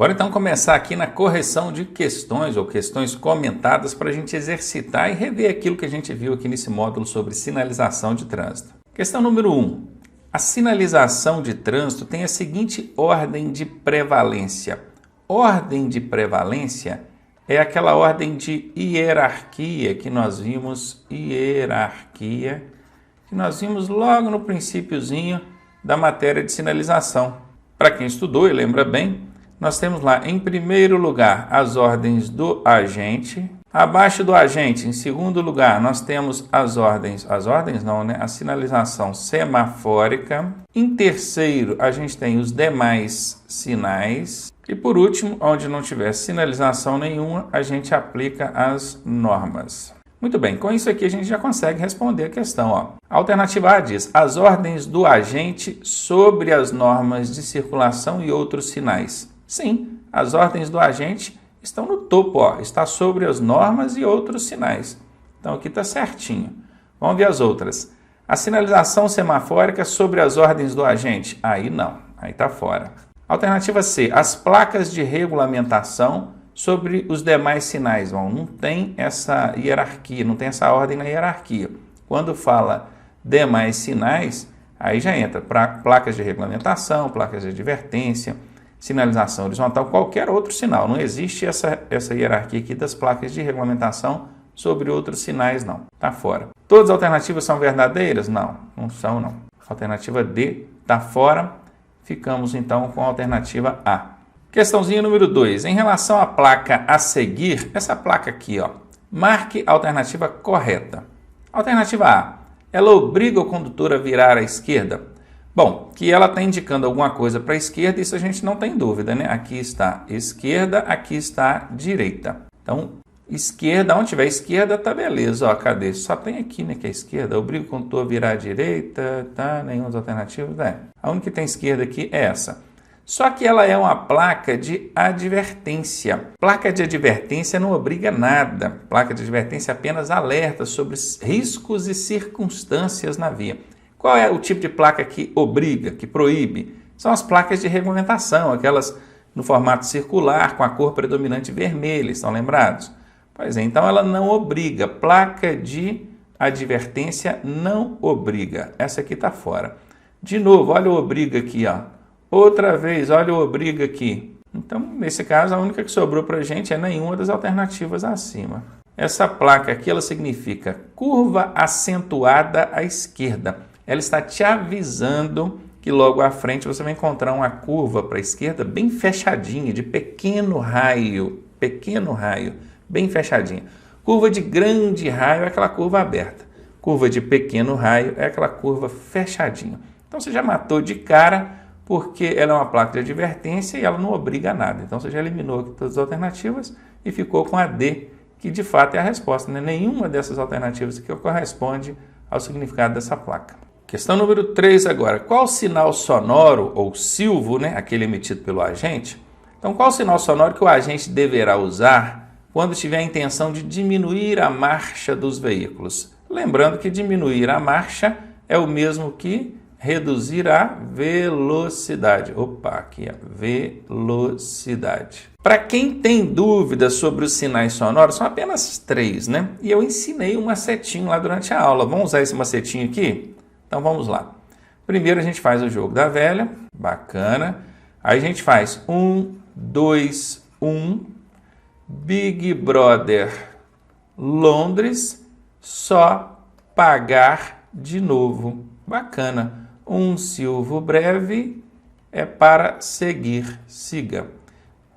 Bora então começar aqui na correção de questões ou questões comentadas para a gente exercitar e rever aquilo que a gente viu aqui nesse módulo sobre sinalização de trânsito. Questão número 1. A sinalização de trânsito tem a seguinte ordem de prevalência. Ordem de prevalência é aquela ordem de hierarquia que nós vimos, logo no princípiozinho da matéria de sinalização. Para quem estudou e lembra bem, nós temos lá, em primeiro lugar, as ordens do agente. Abaixo do agente, em segundo lugar, nós temos a sinalização semafórica. Em terceiro, a gente tem os demais sinais. E por último, onde não tiver sinalização nenhuma, a gente aplica as normas. Muito bem, com isso aqui a gente já consegue responder a questão. A alternativa A diz, as ordens do agente sobre as normas de circulação e outros sinais. Sim, as ordens do agente estão no topo, está sobre as normas e outros sinais. Então aqui está certinho. Vamos ver as outras. A sinalização semafórica sobre as ordens do agente. Aí não, aí está fora. Alternativa C, as placas de regulamentação sobre os demais sinais. Bom, não tem essa hierarquia, não tem essa ordem na hierarquia. Quando fala demais sinais, aí já entra para placas de regulamentação, placas de advertência, sinalização horizontal, qualquer outro sinal. Não existe essa hierarquia aqui das placas de regulamentação sobre outros sinais, não. Está fora. Todas as alternativas são verdadeiras? Não, não são, não. Alternativa D está fora. Ficamos, então, com a alternativa A. Questãozinha número 2. Em relação à placa a seguir, essa placa aqui, marque a alternativa correta. Alternativa A. Ela obriga o condutor a virar à esquerda? Bom, que ela está indicando alguma coisa para a esquerda, isso a gente não tem dúvida, né? Aqui está esquerda, aqui está direita. Então, esquerda, onde tiver esquerda, tá beleza. Cadê? Só tem aqui, né, que é esquerda. Obriga o condutor a virar à direita, tá? Nenhuma das alternativas, A única que tem esquerda aqui é essa. Só que ela é uma placa de advertência. Placa de advertência não obriga nada. Placa de advertência apenas alerta sobre riscos e circunstâncias na via. Qual é o tipo de placa que obriga, que proíbe? São as placas de regulamentação, aquelas no formato circular, com a cor predominante vermelha, estão lembrados? Pois é, então ela não obriga. Placa de advertência não obriga. Essa aqui está fora. De novo, olha o obriga aqui, Outra vez, olha o obriga aqui. Então, nesse caso, a única que sobrou para a gente é nenhuma das alternativas acima. Essa placa aqui, ela significa curva acentuada à esquerda. Ela está te avisando que logo à frente você vai encontrar uma curva para a esquerda bem fechadinha, de pequeno raio, bem fechadinha. Curva de grande raio é aquela curva aberta. Curva de pequeno raio é aquela curva fechadinha. Então você já matou de cara, porque ela é uma placa de advertência e ela não obriga a nada. Então você já eliminou todas as alternativas e ficou com a D, que de fato é a resposta, né? Nenhuma dessas alternativas aqui corresponde ao significado dessa placa. Questão número 3 agora. Qual sinal sonoro ou silvo, né, aquele emitido pelo agente? Então, qual sinal sonoro que o agente deverá usar quando tiver a intenção de diminuir a marcha dos veículos? Lembrando que diminuir a marcha é o mesmo que reduzir a velocidade. Velocidade. Para quem tem dúvidas sobre os sinais sonoros, são apenas 3, né? E eu ensinei um macetinho lá durante a aula. Vamos usar esse macetinho aqui? Então vamos lá. Primeiro a gente faz o jogo da velha, bacana. Aí a gente faz 1, 2, 1, Big Brother Londres, só pagar de novo. Bacana. Um silvo breve é para seguir, siga.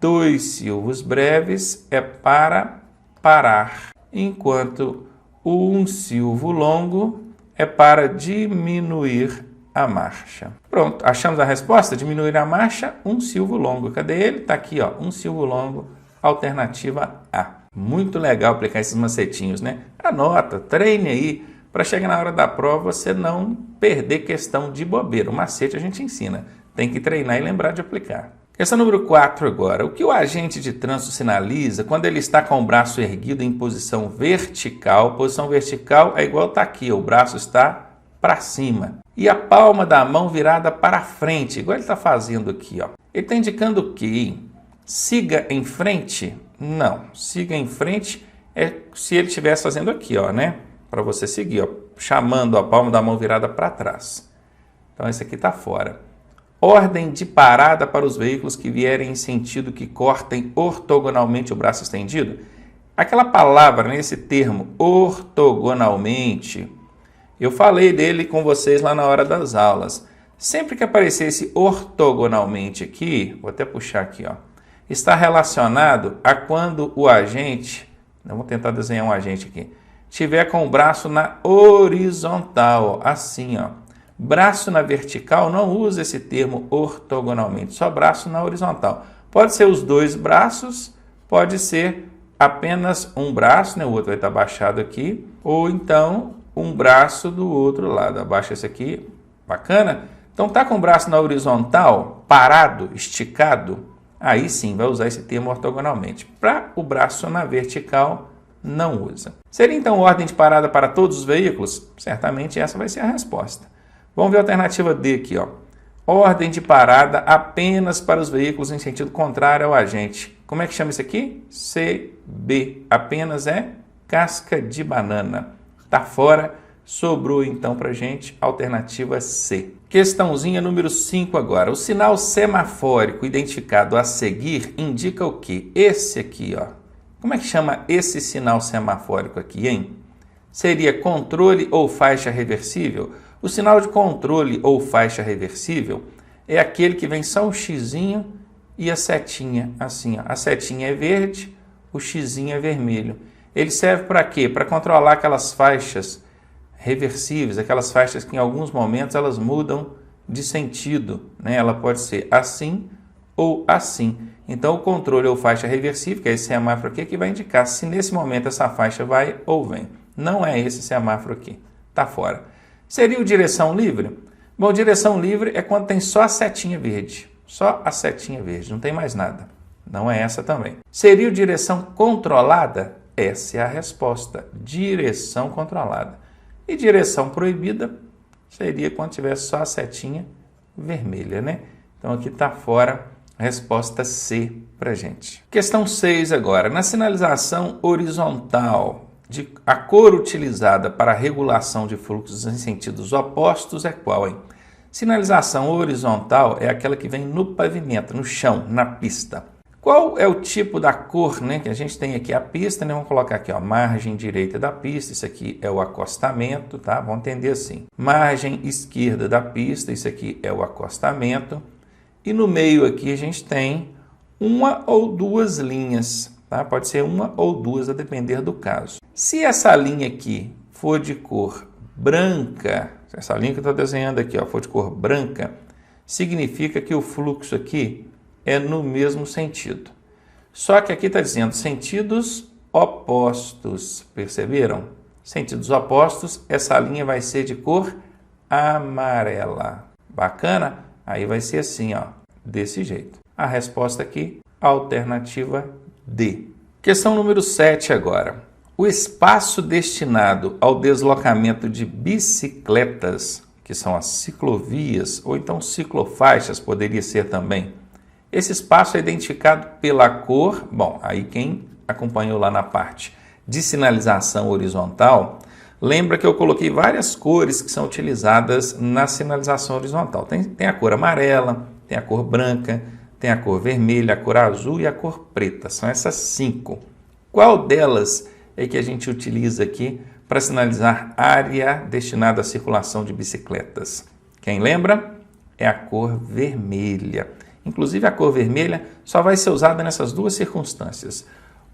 2 silvos breves é para parar, enquanto um silvo longo é para diminuir a marcha. Pronto, achamos a resposta? Diminuir a marcha, um silvo longo. Cadê ele? Está aqui, um silvo longo, alternativa A. Muito legal aplicar esses macetinhos, né? Anota, treine aí, para chegar na hora da prova você não perder questão de bobeira. O macete a gente ensina, tem que treinar e lembrar de aplicar. Questão número 4 agora. O que o agente de trânsito sinaliza quando ele está com o braço erguido em posição vertical? Posição vertical é igual está aqui, o braço está para cima. E a palma da mão virada para frente, igual ele está fazendo aqui. Ele está indicando o quê? Siga em frente? Não. Siga em frente é se ele estivesse fazendo aqui, ó, né? Para você seguir, ó, chamando a palma da mão virada para trás. Então, esse aqui está fora. Ordem de parada para os veículos que vierem em sentido que cortem ortogonalmente o braço estendido. Aquela palavra, né, esse termo, ortogonalmente, eu falei dele com vocês lá na hora das aulas. Sempre que aparecer esse ortogonalmente aqui, vou até puxar aqui, ó, está relacionado a quando o agente, vamos tentar desenhar um agente aqui, estiver com o braço na horizontal, assim, ó. Braço na vertical, não usa esse termo ortogonalmente, só braço na horizontal. Pode ser os dois braços, pode ser apenas um braço, né? O outro vai estar abaixado aqui, ou então um braço do outro lado. Abaixa esse aqui, bacana? Então tá com o braço na horizontal, parado, esticado, aí sim vai usar esse termo ortogonalmente. Para o braço na vertical, não usa. Seria então ordem de parada para todos os veículos? Certamente essa vai ser a resposta. Vamos ver a alternativa D aqui, ó. Ordem de parada apenas para os veículos em sentido contrário ao agente. Como é que chama isso aqui? CB. Apenas é casca de banana. Tá fora. Sobrou então para a gente a alternativa C. Questãozinha número 5 agora. O sinal semafórico identificado a seguir indica o quê? Esse aqui, ó. Como é que chama esse sinal semafórico aqui, hein? Seria controle ou faixa reversível? O sinal de controle ou faixa reversível é aquele que vem só o xizinho e a setinha, assim, ó. A setinha é verde, o xizinho é vermelho. Ele serve para quê? Para controlar aquelas faixas reversíveis, aquelas faixas que em alguns momentos elas mudam de sentido, né? Ela pode ser assim ou assim. Então o controle ou faixa reversível, que é esse semáforo aqui, que vai indicar se nesse momento essa faixa vai ou vem. Não é esse semáforo aqui, tá fora. Seria o direção livre? Bom, direção livre é quando tem só a setinha verde. Só a setinha verde, não tem mais nada. Não é essa também. Seria o direção controlada? Essa é a resposta. Direção controlada. E direção proibida seria quando tivesse só a setinha vermelha, né? Então aqui está fora a resposta C para gente. Questão 6 agora. Na sinalização horizontal, a cor utilizada para a regulação de fluxos em sentidos opostos é qual, hein? Sinalização horizontal é aquela que vem no pavimento, no chão, na pista. Qual é o tipo da cor, né? Que a gente tem aqui a pista, né? Vamos colocar aqui, ó, margem direita da pista, isso aqui é o acostamento, tá? Vamos entender assim. Margem esquerda da pista, isso aqui é o acostamento. E no meio aqui a gente tem uma ou duas linhas, tá? Pode ser uma ou duas, a depender do caso. Se essa linha aqui for de cor branca, essa linha que eu estou desenhando aqui, ó, for de cor branca, significa que o fluxo aqui é no mesmo sentido. Só que aqui está dizendo sentidos opostos, perceberam? Sentidos opostos, essa linha vai ser de cor amarela. Bacana? Aí vai ser assim, ó, desse jeito. A resposta aqui, alternativa D. Questão número 7 agora. O espaço destinado ao deslocamento de bicicletas, que são as ciclovias, ou então ciclofaixas, poderia ser também. Esse espaço é identificado pela cor, bom, aí quem acompanhou lá na parte de sinalização horizontal, lembra que eu coloquei várias cores que são utilizadas na sinalização horizontal. Tem a cor amarela, tem a cor branca, tem a cor vermelha, a cor azul e a cor preta. São essas 5. Qual delas é que a gente utiliza aqui para sinalizar área destinada à circulação de bicicletas? Quem lembra? É a cor vermelha. Inclusive, a cor vermelha só vai ser usada nessas duas circunstâncias.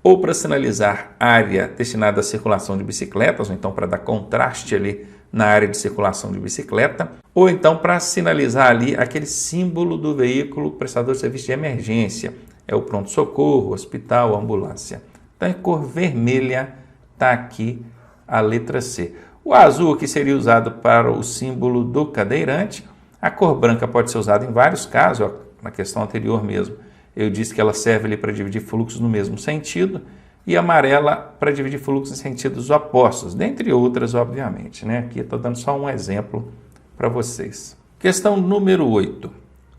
Ou para sinalizar área destinada à circulação de bicicletas, ou então para dar contraste ali na área de circulação de bicicleta, ou então para sinalizar ali aquele símbolo do veículo prestador de serviço de emergência. É o pronto-socorro, hospital, ambulância. Então, é cor vermelha, está aqui a letra C. O azul aqui seria usado para o símbolo do cadeirante. A cor branca pode ser usada em vários casos, ó, na questão anterior mesmo. Eu disse que ela serve ali para dividir fluxos no mesmo sentido, e amarela para dividir fluxos em sentidos opostos, dentre outras, obviamente, né? Aqui eu estou dando só um exemplo para vocês. Questão número 8.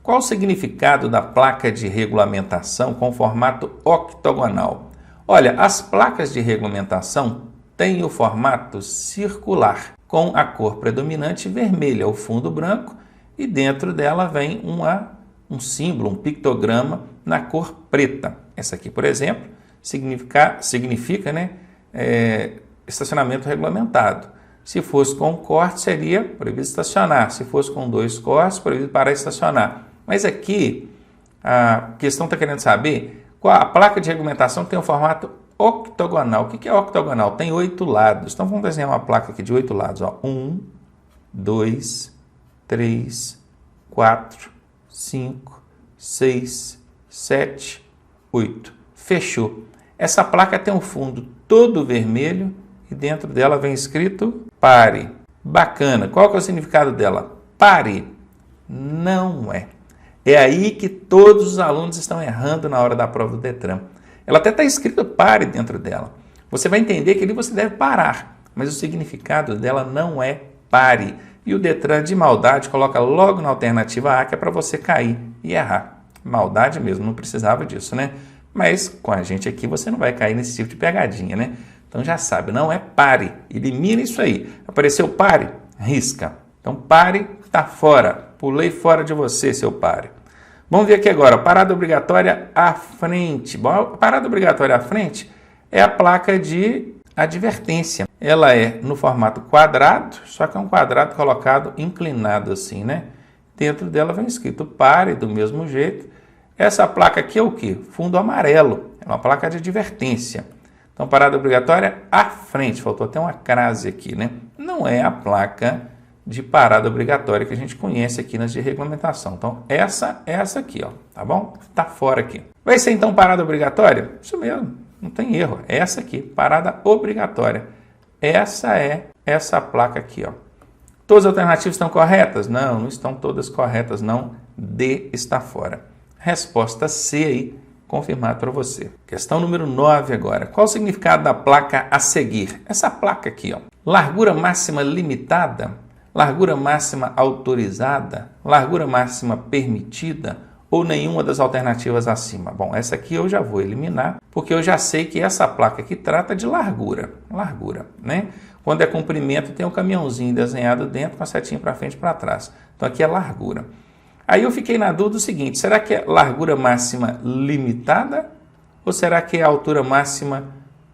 Qual o significado da placa de regulamentação com formato octogonal? Olha, as placas de regulamentação têm o formato circular, com a cor predominante vermelha, o fundo branco, e dentro dela vem um símbolo, um pictograma na cor preta. Essa aqui, por exemplo, significa estacionamento regulamentado. Se fosse com um corte, seria proibido estacionar. Se fosse com 2 cortes, proibido parar de estacionar. Mas aqui, a questão está querendo saber qual a placa de regulamentação tem o formato octogonal. O que é octogonal? Tem 8 lados. Então, vamos desenhar uma placa aqui de 8 lados. 1, 2, 3, 4, 5, 6, 7, 8. Fechou. Essa placa tem um fundo todo vermelho e dentro dela vem escrito pare. Bacana. Qual que é o significado dela? Pare. Não é. É aí que todos os alunos estão errando na hora da prova do Detran. Ela até está escrito pare dentro dela. Você vai entender que ali você deve parar, mas o significado dela não é pare. E o Detran, de maldade, coloca logo na alternativa A, que é para você cair e errar. Maldade mesmo, não precisava disso, né? Mas com a gente aqui você não vai cair nesse tipo de pegadinha, né? Então já sabe, não é pare. Elimina isso aí. Apareceu pare, risca. Então pare, está fora. Pulei fora de você, seu pare. Vamos ver aqui agora, parada obrigatória à frente. Bom, a parada obrigatória à frente é a placa de advertência. Ela é no formato quadrado, só que é um quadrado colocado inclinado assim, né? Dentro dela vem escrito pare, do mesmo jeito. Essa placa aqui é o quê? Fundo amarelo. É uma placa de advertência. Então, parada obrigatória à frente. Faltou até uma crase aqui, né? Não é a placa de parada obrigatória que a gente conhece aqui nas de regulamentação. Então, essa é essa aqui, ó, tá bom? Tá fora aqui. Vai ser, então, parada obrigatória? Isso mesmo, não tem erro. É essa aqui, parada obrigatória. Essa é essa placa aqui, ó. Todas as alternativas estão corretas? Não, não estão todas corretas, não. D está fora. Resposta C aí, confirmado para você. Questão número 9 agora. Qual o significado da placa a seguir? Essa placa aqui, ó. Largura máxima limitada, largura máxima autorizada, largura máxima permitida ou nenhuma das alternativas acima? Bom, essa aqui eu já vou eliminar, porque eu já sei que essa placa aqui trata de largura, né? Quando é comprimento, tem um caminhãozinho desenhado dentro com a setinha para frente e para trás. Então aqui é largura. Aí eu fiquei na dúvida do seguinte, será que é largura máxima limitada ou será que é a altura máxima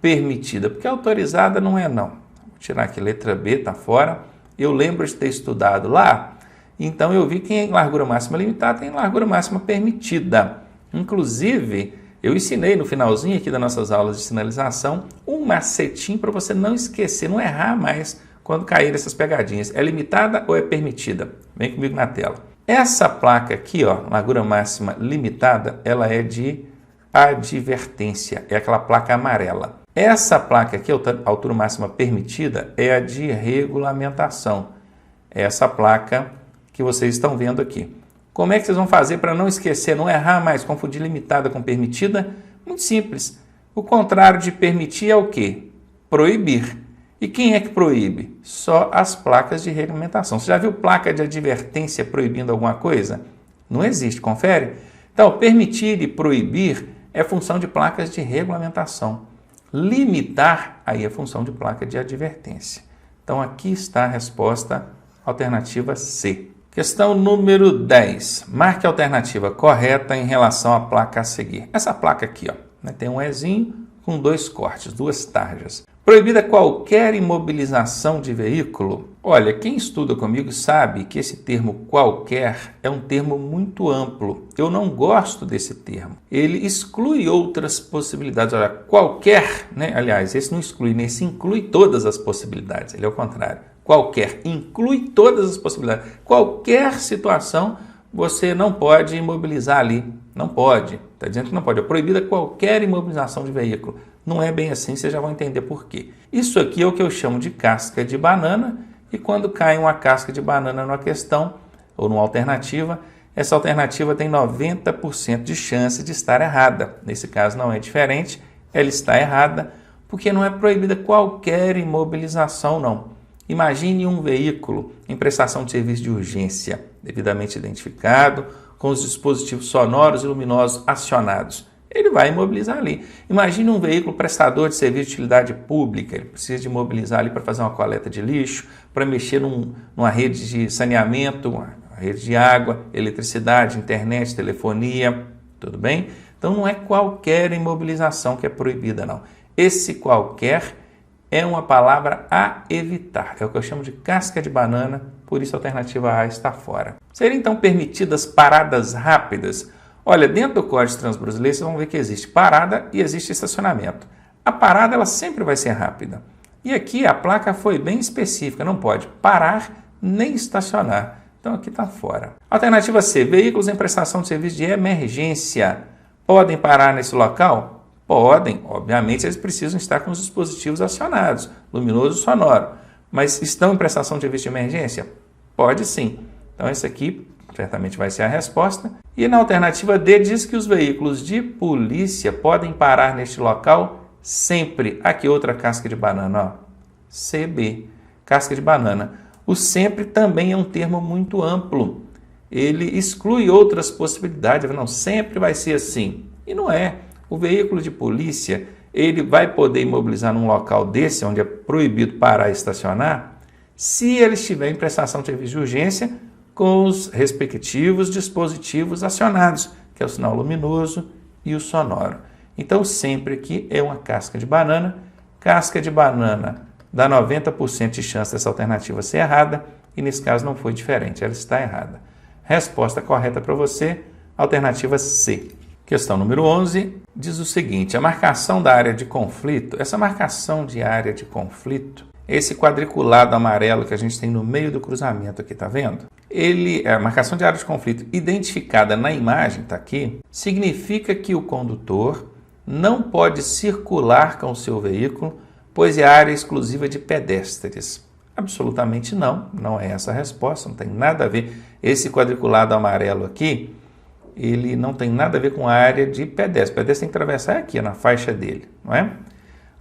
permitida? Porque autorizada não é não. Vou tirar aqui, letra B, está fora. Eu lembro de ter estudado lá, então eu vi que em largura máxima limitada tem largura máxima permitida. Inclusive, eu ensinei no finalzinho aqui das nossas aulas de sinalização um macetinho para você não esquecer, não errar mais quando cair essas pegadinhas. É limitada ou é permitida? Vem comigo na tela. Essa placa aqui, ó, largura máxima limitada, ela é de advertência, é aquela placa amarela. Essa placa aqui, a altura máxima permitida, é a de regulamentação. É essa placa que vocês estão vendo aqui. Como é que vocês vão fazer para não esquecer, não errar mais, confundir limitada com permitida? Muito simples. O contrário de permitir é o quê? Proibir. E quem é que proíbe? Só as placas de regulamentação. Você já viu placa de advertência proibindo alguma coisa? Não existe, confere? Então, permitir e proibir é função de placas de regulamentação. Limitar, aí é função de placa de advertência. Então, aqui está a resposta, alternativa C. Questão número 10. Marque a alternativa correta em relação à placa a seguir. Essa placa aqui, ó, né, tem um Ezinho com 2 cortes, 2 tarjas. Proibida qualquer imobilização de veículo. Olha, quem estuda comigo sabe que esse termo qualquer é um termo muito amplo. Eu não gosto desse termo. Ele exclui outras possibilidades. Olha, qualquer, né? Aliás, esse não exclui, esse inclui todas as possibilidades. Ele é o contrário. Qualquer, inclui todas as possibilidades. Qualquer situação você não pode imobilizar ali. Não pode. Está dizendo que não pode. É proibida qualquer imobilização de veículo. Não é bem assim, vocês já vão entender por quê. Isso aqui é o que eu chamo de casca de banana, e quando cai uma casca de banana numa questão, ou numa alternativa, essa alternativa tem 90% de chance de estar errada. Nesse caso não é diferente, ela está errada, porque não é proibida qualquer imobilização, não. Imagine um veículo em prestação de serviço de urgência, devidamente identificado, com os dispositivos sonoros e luminosos acionados. Ele vai imobilizar ali. Imagine um veículo prestador de serviço de utilidade pública, ele precisa de imobilizar ali para fazer uma coleta de lixo, para mexer numa rede de saneamento, uma rede de água, eletricidade, internet, telefonia, tudo bem? Então não é qualquer imobilização que é proibida, não. Esse qualquer é uma palavra a evitar, é o que eu chamo de casca de banana, por isso a alternativa A está fora. Seriam então permitidas paradas rápidas? Olha, dentro do Código de Trânsito Brasileiro, vocês vão ver que existe parada e existe estacionamento. A parada ela sempre vai ser rápida. E aqui a placa foi bem específica, não pode parar nem estacionar. Então aqui está fora. Alternativa C, veículos em prestação de serviço de emergência podem parar nesse local? Podem, obviamente eles precisam estar com os dispositivos acionados, luminoso e sonoro. Mas estão em prestação de serviço de emergência? Pode sim. Então esse aqui certamente vai ser a resposta. E na alternativa D diz que os veículos de polícia podem parar neste local sempre. Aqui outra casca de banana, ó. CB, casca de banana. O sempre também é um termo muito amplo. Ele exclui outras possibilidades. Não, sempre vai ser assim. E não é. O veículo de polícia, ele vai poder imobilizar num local desse, onde é proibido parar e estacionar, se ele estiver em prestação de serviço de urgência com os respectivos dispositivos acionados, que é o sinal luminoso e o sonoro. Então, sempre aqui é uma casca de banana. Casca de banana dá 90% de chance dessa alternativa ser errada, e nesse caso não foi diferente, ela está errada. Resposta correta para você, alternativa C. Questão número 11 diz o seguinte: a marcação da área de conflito, essa marcação de área de conflito, esse quadriculado amarelo que a gente tem no meio do cruzamento aqui, tá vendo? A marcação de área de conflito identificada na imagem, tá aqui, significa que o condutor não pode circular com o seu veículo, pois é área exclusiva de pedestres. Absolutamente não, não é essa a resposta, não tem nada a ver. Esse quadriculado amarelo aqui, ele não tem nada a ver com a área de pedestre. O pedestre tem que atravessar aqui, na faixa dele, não é?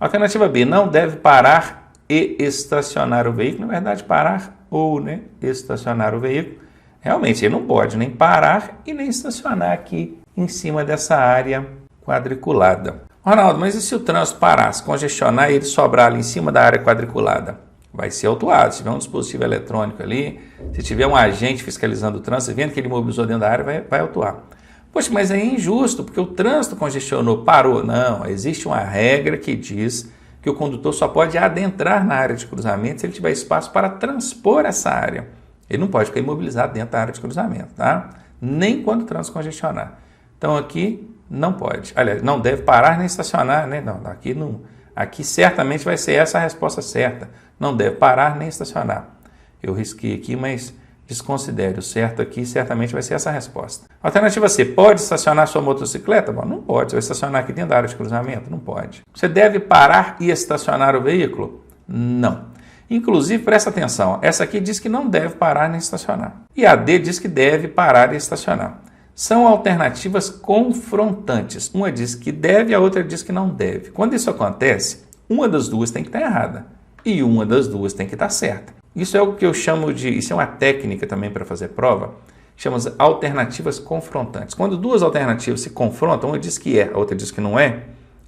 Alternativa B, não deve parar e estacionar o veículo. Na verdade, parar ou estacionar o veículo. Realmente, ele não pode nem parar e nem estacionar aqui em cima dessa área quadriculada. Ronaldo, mas e se o trânsito parar, se congestionar e ele sobrar ali em cima da área quadriculada? Vai ser autuado. Se tiver um dispositivo eletrônico ali, se tiver um agente fiscalizando o trânsito, vendo que ele mobilizou dentro da área, vai autuar. Poxa, mas é injusto, porque o trânsito congestionou, parou. Não, existe uma regra que diz que o condutor só pode adentrar na área de cruzamento se ele tiver espaço para transpor essa área. Ele não pode ficar imobilizado dentro da área de cruzamento, tá? Nem quando o trânsito congestionar. Então aqui não pode. Aliás, não deve parar nem estacionar, né? Não, aqui certamente vai ser essa a resposta certa. Não deve parar nem estacionar. Eu risquei aqui, mas desconsidere. O certo aqui certamente vai ser essa a resposta. Alternativa C, pode estacionar sua motocicleta? Bom, não pode. Você vai estacionar aqui dentro da área de cruzamento? Não pode. Você deve parar e estacionar o veículo? Não. Inclusive, presta atenção, essa aqui diz que não deve parar nem estacionar. E a D diz que deve parar e estacionar. São alternativas confrontantes. Uma diz que deve, a outra diz que não deve. Quando isso acontece, uma das duas tem que estar errada e uma das duas tem que estar certa. Isso é o que eu chamo de, isso é uma técnica também para fazer prova, chamamos alternativas confrontantes. Quando duas alternativas se confrontam, uma diz que é, a outra diz que não é,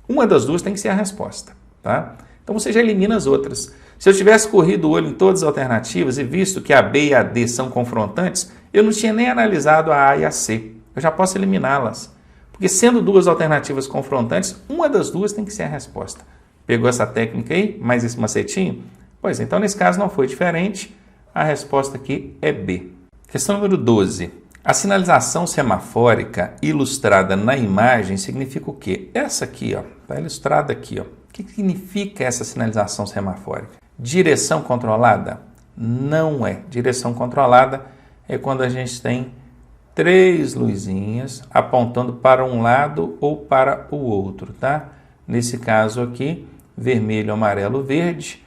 uma das duas tem que ser a resposta, tá? Então você já elimina as outras. Se eu tivesse corrido o olho em todas as alternativas e visto que a B e a D são confrontantes, eu não tinha nem analisado a A e a C. Eu já posso eliminá-las. Porque sendo duas alternativas confrontantes, uma das duas tem que ser a resposta. Pegou essa técnica aí? Mais esse macetinho? Pois então, nesse caso não foi diferente. A resposta aqui é B. Questão número 12. A sinalização semafórica ilustrada na imagem significa o quê? Essa aqui, ó, está ilustrada aqui, ó. O que significa essa sinalização semafórica? Direção controlada? Não é. Direção controlada é quando a gente tem 3 luzinhas apontando para um lado ou para o outro, tá? Nesse caso aqui, vermelho, amarelo, verde.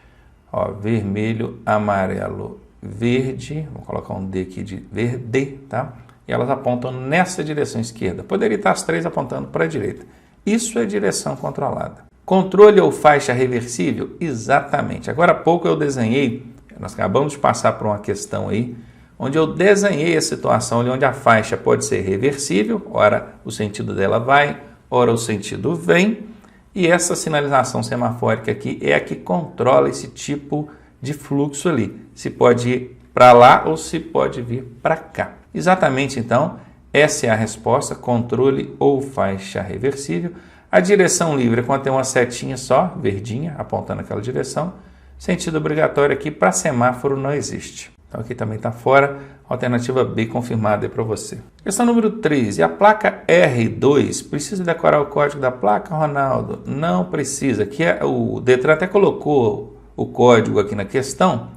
Ó, vermelho, amarelo, verde. Vou colocar um D aqui de verde, tá? E elas apontam nessa direção esquerda. Poderia estar as 3 apontando para a direita. Isso é direção controlada. Controle ou faixa reversível? Exatamente. Agora há pouco eu desenhei, nós acabamos de passar por uma questão aí, onde eu desenhei a situação ali onde a faixa pode ser reversível, ora o sentido dela vai, ora o sentido vem, e essa sinalização semafórica aqui é a que controla esse tipo de fluxo ali, se pode ir para lá ou se pode vir para cá. Exatamente então, essa é a resposta, controle ou faixa reversível. A direção livre é quando tem uma setinha só, verdinha, apontando aquela direção. Sentido obrigatório aqui para semáforo não existe. Então aqui também está fora, alternativa B confirmada aí para você. Questão número 13, a placa R2, precisa decorar o código da placa, Ronaldo? Não precisa, aqui o Detran até colocou o código aqui na questão,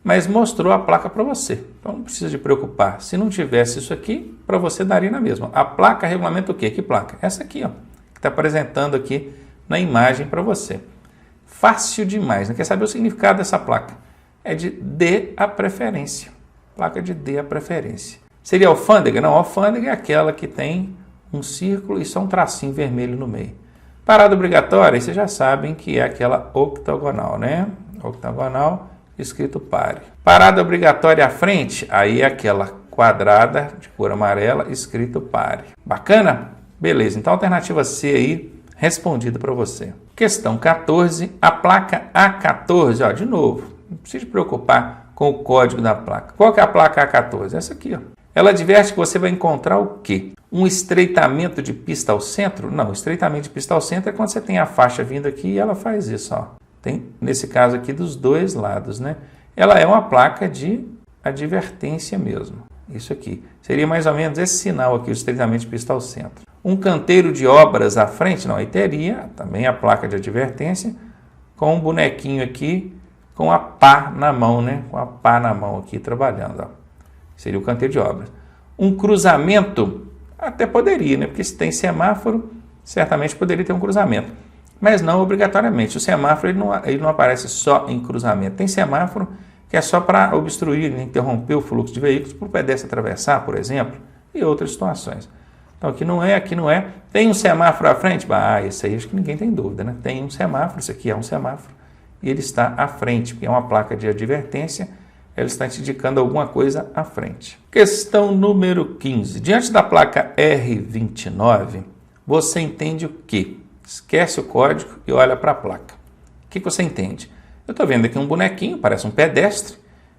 mas mostrou a placa para você. Então não precisa de preocupar. Se não tivesse isso aqui, para você daria na mesma. A placa regulamenta o quê? Que placa? Essa aqui, ó, que está apresentando aqui na imagem para você. Fácil demais, né? Quer saber o significado dessa placa? É de dê a preferência. Placa de dê a preferência. Seria alfândega? Não, alfândega é aquela que tem um círculo e só um tracinho vermelho no meio. Parada obrigatória, vocês já sabem que é aquela octogonal, né? Octogonal, escrito pare. Parada obrigatória à frente, aí é aquela quadrada de cor amarela, escrito pare. Bacana? Beleza, então alternativa C aí, respondida para você. Questão 14, a placa A14, ó, de novo, não precisa se preocupar com o código da placa. Qual que é a placa A14? Essa aqui, ó. Ela adverte que você vai encontrar o quê? Um estreitamento de pista ao centro? Não, estreitamento de pista ao centro é quando você tem a faixa vindo aqui e ela faz isso, ó. Tem, nesse caso aqui, dos dois lados, né? Ela é uma placa de advertência mesmo. Isso aqui. Seria mais ou menos esse sinal aqui, o estreitamento de pista ao centro. Um canteiro de obras à frente? Não, aí teria também a placa de advertência com um bonequinho aqui com a pá na mão, né? Com a pá na mão aqui trabalhando, ó. Seria o canteiro de obras. Um cruzamento? Até poderia, né? Porque se tem semáforo, certamente poderia ter um cruzamento. Mas não obrigatoriamente. O semáforo ele não aparece só em cruzamento. Tem semáforo que é só para obstruir, interromper o fluxo de veículos para o pedestre atravessar, por exemplo, e outras situações. Então aqui não é. Tem um semáforo à frente? Esse aí acho que ninguém tem dúvida, né? Tem um semáforo, isso aqui é um semáforo, e ele está à frente, porque é uma placa de advertência, ela está te indicando alguma coisa à frente. Questão número 15. Diante da placa R29, você entende o quê? Esquece o código e olha para a placa. O que você entende? Eu estou vendo aqui um bonequinho, parece um pedestre,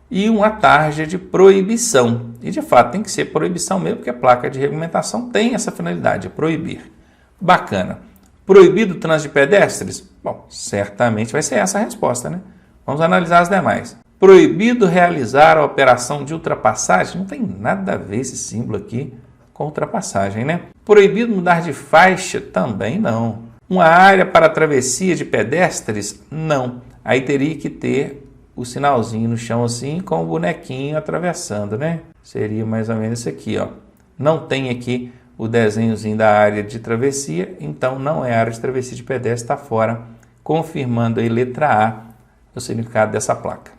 e uma tarja de proibição. E de fato tem que ser proibição mesmo, porque a placa de regulamentação tem essa finalidade, proibir. Bacana. Proibido o trânsito de pedestres? Bom, certamente vai ser essa a resposta, né? Vamos analisar as demais. Proibido realizar a operação de ultrapassagem? Não tem nada a ver esse símbolo aqui com ultrapassagem, né? Proibido mudar de faixa? Também não. Uma área para travessia de pedestres? Não. Aí teria que ter o sinalzinho no chão assim, com o bonequinho atravessando, né? Seria mais ou menos isso aqui, ó. Não tem aqui o desenhozinho da área de travessia, então não é área de travessia de pedestre, está fora, confirmando aí letra A o significado dessa placa.